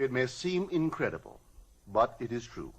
It may seem incredible, but it is true.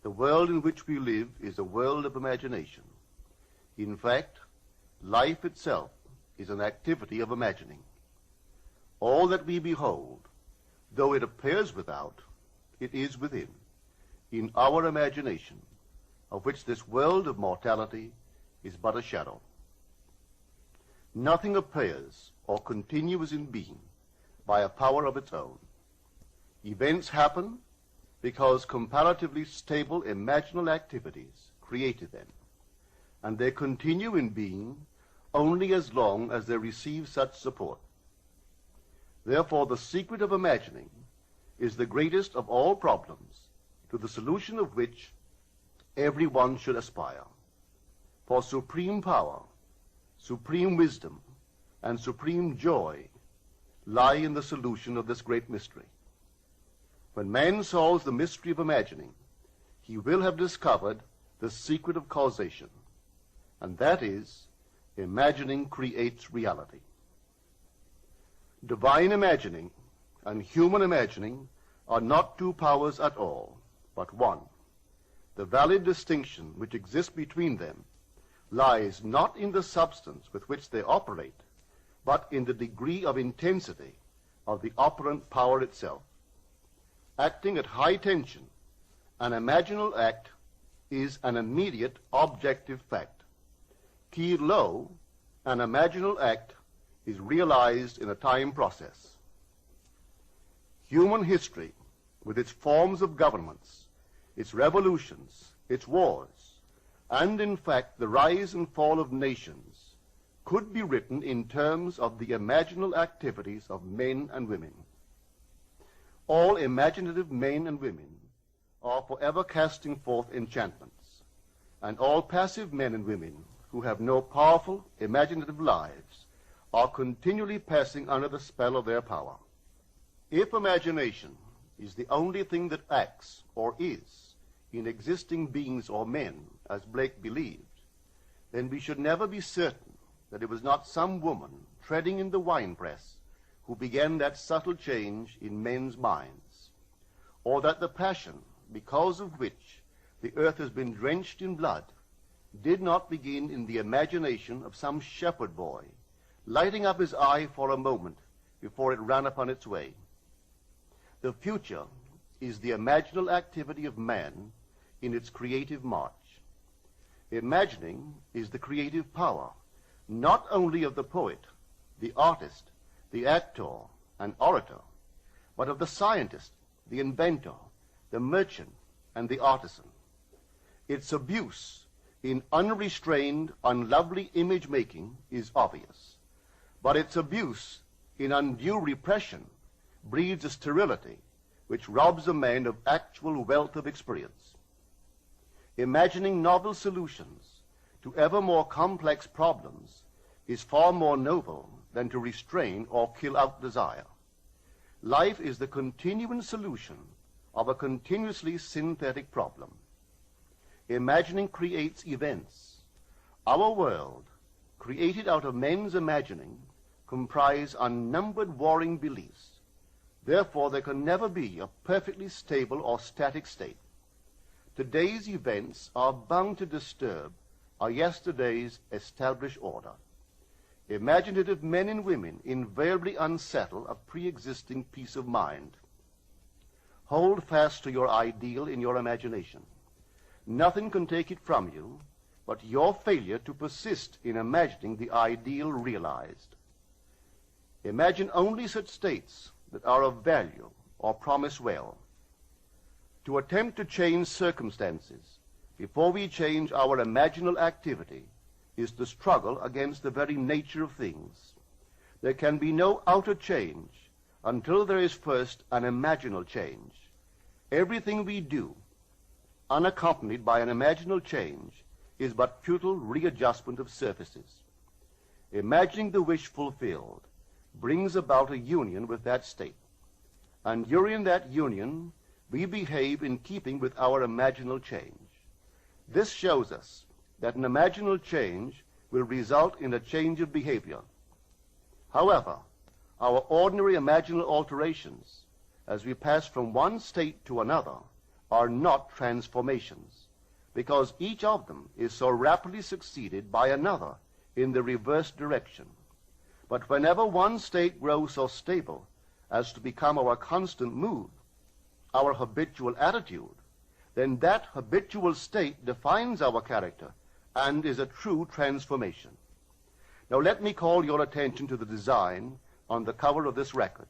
The world in which we live is a world of imagination. In fact, life itself is an activity of imagining. All that we behold, though it appears without, it is within, in our imagination, of which this world of mortality is but a shadow. Nothing appears or continues in being by a power of its own. Events happen because comparatively stable imaginal activities created them, and they continue in being only as long as they receive such support. Therefore, the secret of imagining is the greatest of all problems, to the solution of which everyone should aspire. For supreme power, supreme wisdom, and supreme joy lie in the solution of this great mystery. When man solves the mystery of imagining, he will have discovered the secret of causation, and that is, imagining creates reality. Divine imagining and human imagining are not two powers at all, but one. The valid distinction which exists between them lies not in the substance with which they operate, but in the degree of intensity of the operant power itself. Acting at high tension, an imaginal act is an immediate objective fact. Keyed low, an imaginal act is realized in a time process. Human history, with its forms of governments, its revolutions, its wars, and in fact the rise and fall of nations, could be written in terms of the imaginal activities of men and women. All imaginative men and women are forever casting forth enchantments, and all passive men and women who have no powerful imaginative lives are continually passing under the spell of their power. If imagination is the only thing that acts or is in existing beings or men, as Blake believed, then we should never be certain that it was not some woman treading in the winepress who began that subtle change in men's minds, or that the passion because of which the earth has been drenched in blood did not begin in the imagination of some shepherd boy, lighting up his eye for a moment before it ran upon its way. The future is the imaginal activity of man in its creative march. Imagining is the creative power, not only of the poet, the artist, the actor, and orator, but of the scientist, the inventor, the merchant, and the artisan. Its abuse in unrestrained, unlovely image-making is obvious, but its abuse in undue repression breeds a sterility which robs a man of actual wealth of experience. Imagining novel solutions to ever more complex problems is far more noble than to restrain or kill out desire. Life is the continuing solution of a continuously synthetic problem. Imagining creates events. Our world, created out of men's imagining, comprise unnumbered warring beliefs. Therefore, there can never be a perfectly stable or static state. Today's events are bound to disturb our yesterday's established order. Imaginative men and women invariably unsettle a pre-existing peace of mind. Hold fast to your ideal in your imagination. Nothing can take it from you but your failure to persist in imagining the ideal realized. Imagine only such states that are of value or promise well. To attempt to change circumstances before we change our imaginal activity is to struggle against the very nature of things. There can be no outer change until there is first an imaginal change. Everything we do, unaccompanied by an imaginal change, is but futile readjustment of surfaces. Imagining the wish fulfilled brings about a union with that state, and during that union we behave in keeping with our imaginal change. This shows us that an imaginal change will result in a change of behavior. However, our ordinary imaginal alterations as we pass from one state to another are not transformations, because each of them is so rapidly succeeded by another in the reverse direction. But whenever one state grows so stable as to become our constant mood, our habitual attitude, then that habitual state defines our character and is a true transformation. Now let me call your attention to the design on the cover of this record.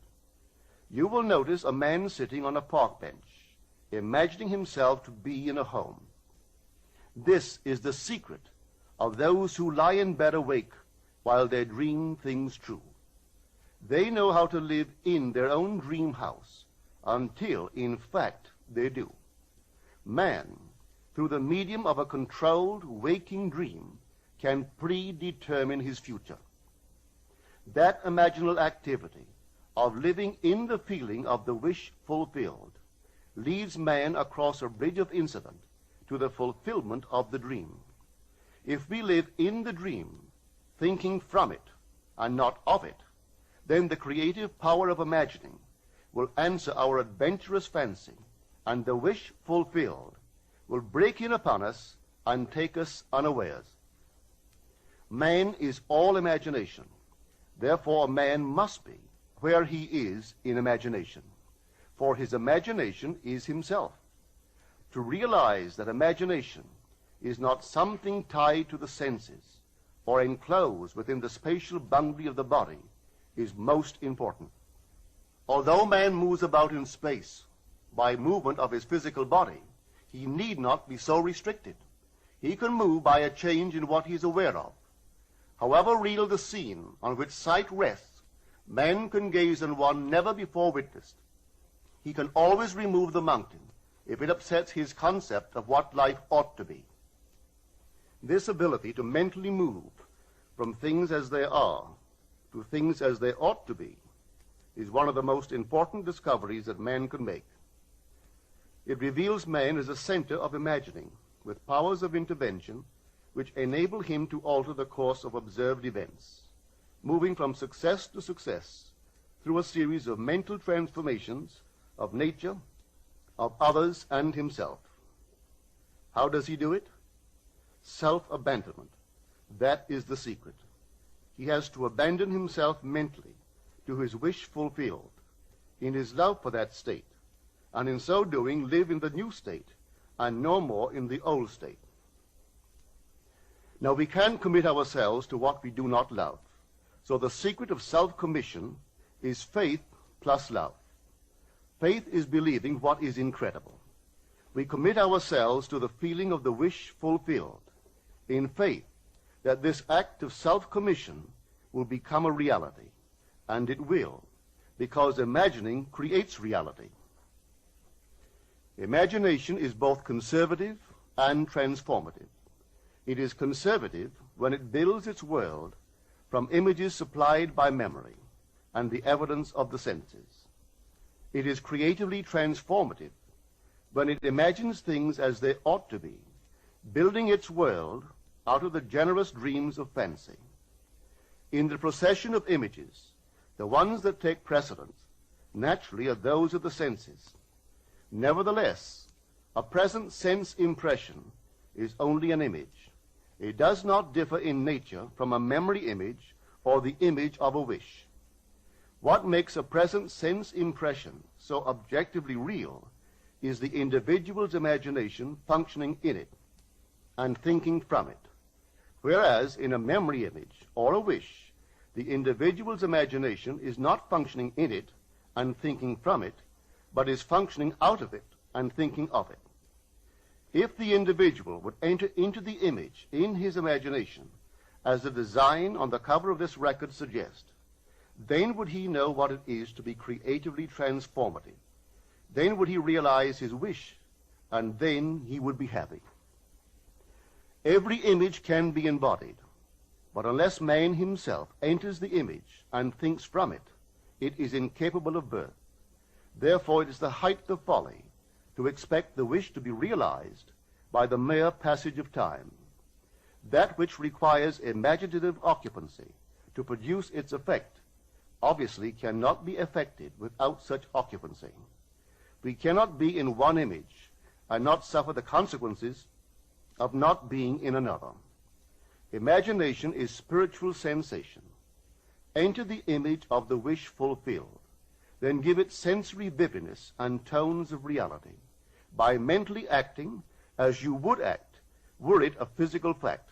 You will notice a man sitting on a park bench, imagining himself to be in a home. This is the secret of those who lie in bed awake while they dream things true. They know how to live in their own dream house until, in fact, they do. Man, through the medium of a controlled waking dream, can predetermine his future. That imaginal activity of living in the feeling of the wish fulfilled leads man across a bridge of incident to the fulfillment of the dream. If we live in the dream, thinking from it and not of it, then the creative power of imagining will answer our adventurous fancy, and the wish fulfilled will break in upon us and take us unawares. Man is all imagination. Therefore, man must be where he is in imagination, for his imagination is himself. To realize that imagination is not something tied to the senses or enclosed within the spatial boundary of the body is most important. Although man moves about in space by movement of his physical body, he need not be so restricted. He can move by a change in what he is aware of. However real the scene on which sight rests, man can gaze on one never before witnessed. He can always remove the mountain if it upsets his concept of what life ought to be. This ability to mentally move from things as they are to things as they ought to be is one of the most important discoveries that man can make. It reveals man as a center of imagining, with powers of intervention which enable him to alter the course of observed events, moving from success to success through a series of mental transformations of nature, of others, and himself. How does he do it? Self-abandonment. That is the secret. He has to abandon himself mentally to his wish fulfilled, in his love for that state, and in so doing live in the new state and no more in the old state. Now, we can't commit ourselves to what we do not love. So the secret of self-commission is faith plus love. Faith is believing what is incredible. We commit ourselves to the feeling of the wish fulfilled, in faith that this act of self-commission will become a reality, and it will, because imagining creates reality. Imagination is both conservative and transformative. It is conservative when it builds its world from images supplied by memory and the evidence of the senses. It is creatively transformative when it imagines things as they ought to be, building its world out of the generous dreams of fancy. In the procession of images, the ones that take precedence naturally are those of the senses. Nevertheless, a present sense impression is only an image. It does not differ in nature from a memory image or the image of a wish. What makes a present sense impression so objectively real is the individual's imagination functioning in it and thinking from it, whereas in a memory image or a wish, the individual's imagination is not functioning in it and thinking from it, but is functioning out of it and thinking of it. If the individual would enter into the image in his imagination, as the design on the cover of this record suggests, then would he know what it is to be creatively transformative. Then would he realize his wish, and then he would be happy. Every image can be embodied, but unless man himself enters the image and thinks from it, it is incapable of birth. Therefore, it is the height of folly to expect the wish to be realized by the mere passage of time. That which requires imaginative occupancy to produce its effect obviously cannot be effected without such occupancy. We cannot be in one image and not suffer the consequences of not being in another. Imagination is spiritual sensation. Enter the image of the wish fulfilled, then give it sensory vividness and tones of reality by mentally acting as you would act were it a physical fact.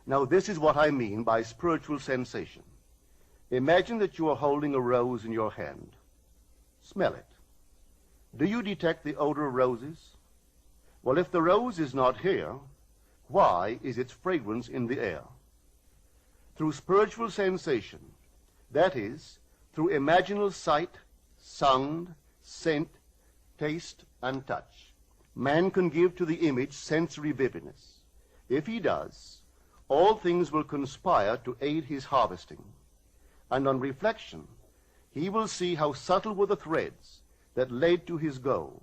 Now, this is what I mean by spiritual sensation. Imagine that you are holding a rose in your hand. Smell it. Do you detect the odor of roses? Well, if the rose is not here, why is its fragrance in the air? Through spiritual sensation, that is, through imaginal sight, sound, scent, taste, and touch, man can give to the image sensory vividness. If he does, all things will conspire to aid his harvesting. And on reflection, he will see how subtle were the threads that led to his goal.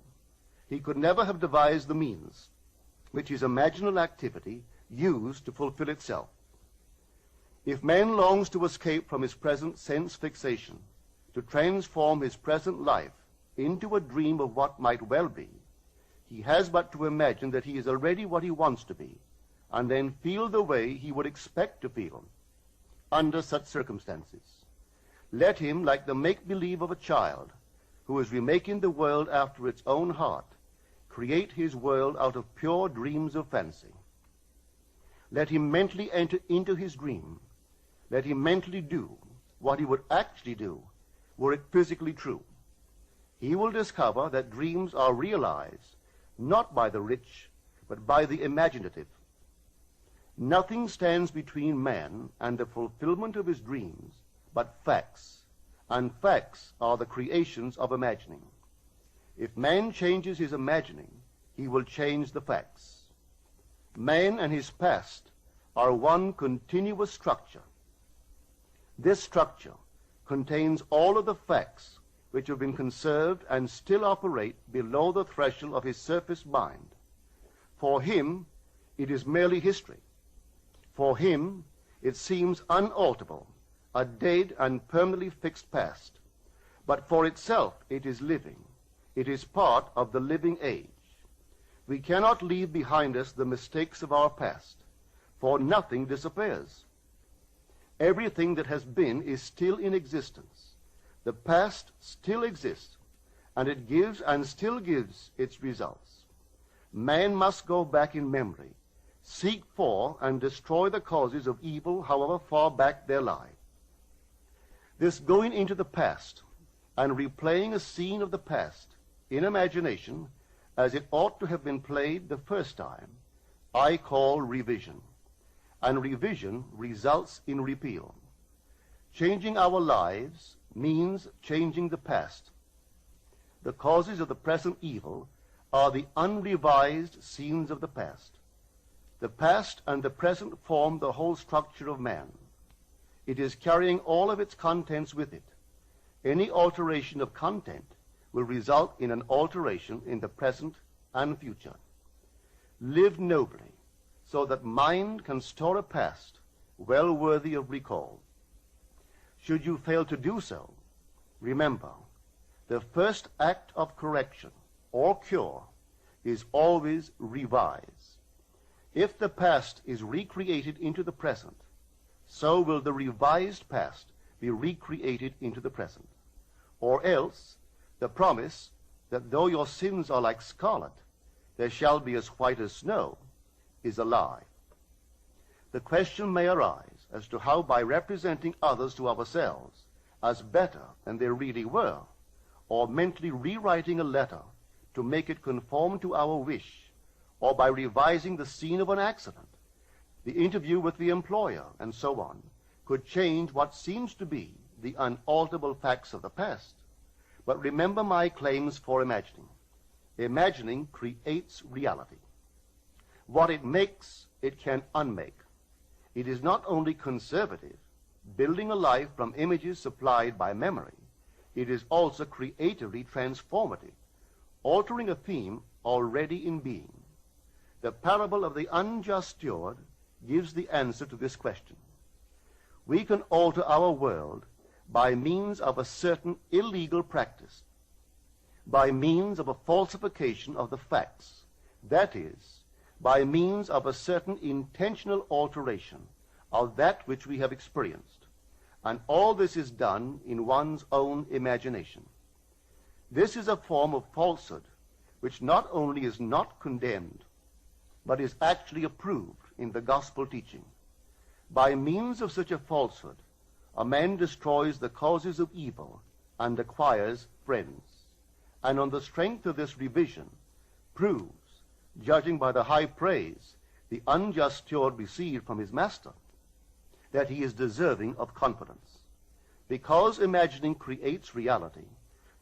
He could never have devised the means which his imaginal activity used to fulfill itself. If man longs to escape from his present sense fixation, to transform his present life into a dream of what might well be, he has but to imagine that he is already what he wants to be, and then feel the way he would expect to feel under such circumstances. Let him, like the make-believe of a child who is remaking the world after its own heart, create his world out of pure dreams of fancy. Let him mentally enter into his dream. Let him mentally do what he would actually do were it physically true. He will discover that dreams are realized not by the rich, but by the imaginative. Nothing stands between man and the fulfillment of his dreams but facts, and facts are the creations of imagining. If man changes his imagining, he will change the facts. Man and his past are one continuous structure. This structure contains all of the facts which have been conserved and still operate below the threshold of his surface mind. For him, it is merely history. For him, it seems unalterable, a dead and permanently fixed past. But for itself, it is living. It is part of the living age. We cannot leave behind us the mistakes of our past, for nothing disappears. Everything that has been is still in existence. The past still exists, and it gives and still gives its results. Man must go back in memory, seek for and destroy the causes of evil, however far back they lie. This going into the past and replaying a scene of the past in imagination as it ought to have been played the first time, I call revision. And revision results in repeal. Changing our lives means changing the past. The causes of the present evil are the unrevised scenes of the past. The past and the present form the whole structure of man. It is carrying all of its contents with it. Any alteration of content will result in an alteration in the present and future. Live nobly, so that mind can store a past well worthy of recall. Should you fail to do so, remember, the first act of correction or cure is always revise. If the past is recreated into the present, so will the revised past be recreated into the present. Or else, the promise that though your sins are like scarlet, they shall be as white as snow, is a lie. The question may arise as to how, by representing others to ourselves as better than they really were, or mentally rewriting a letter to make it conform to our wish, or by revising the scene of an accident, the interview with the employer, and so on, could change what seems to be the unalterable facts of the past. But remember my claims for imagining. Imagining creates reality. What it makes, it can unmake. It is not only conservative, building a life from images supplied by memory, it is also creatively transformative, altering a theme already in being. The parable of the unjust steward gives the answer to this question. We can alter our world by means of a certain illegal practice, by means of a falsification of the facts, that is, by means of a certain intentional alteration of that which we have experienced, and all this is done in one's own imagination. This is a form of falsehood which not only is not condemned, but is actually approved in the gospel teaching. By means of such a falsehood, a man destroys the causes of evil and acquires friends, and on the strength of this revision proves, judging by the high praise the unjust steward received from his master, that he is deserving of confidence. Because imagining creates reality,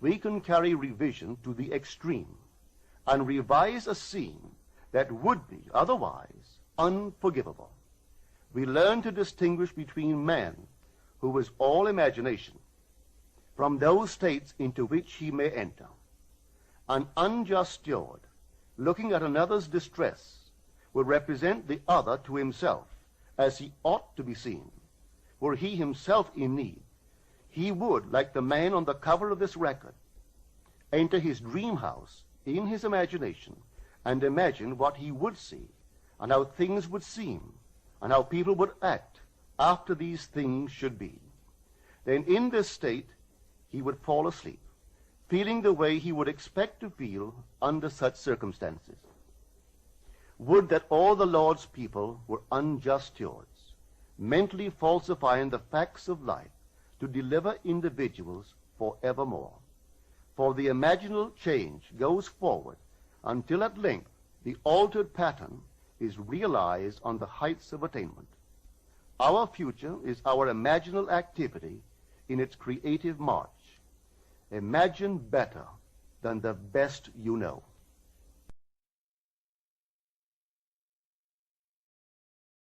we can carry revision to the extreme and revise a scene that would be otherwise unforgivable. We learn to distinguish between man, who is all imagination, from those states into which he may enter. An unjust steward, looking at another's distress, will represent the other to himself as he ought to be seen. Were he himself in need, he would, like the man on the cover of this record, enter his dream house in his imagination and imagine what he would see and how things would seem and how people would act after these things should be. Then in this state he would fall asleep, feeling the way he would expect to feel under such circumstances. Would that all the Lord's people were unjust stewards, mentally falsifying the facts of life to deliver individuals forevermore. For the imaginal change goes forward until at length the altered pattern is realized on the heights of attainment. Our future is our imaginal activity in its creative march. Imagine better than the best you know.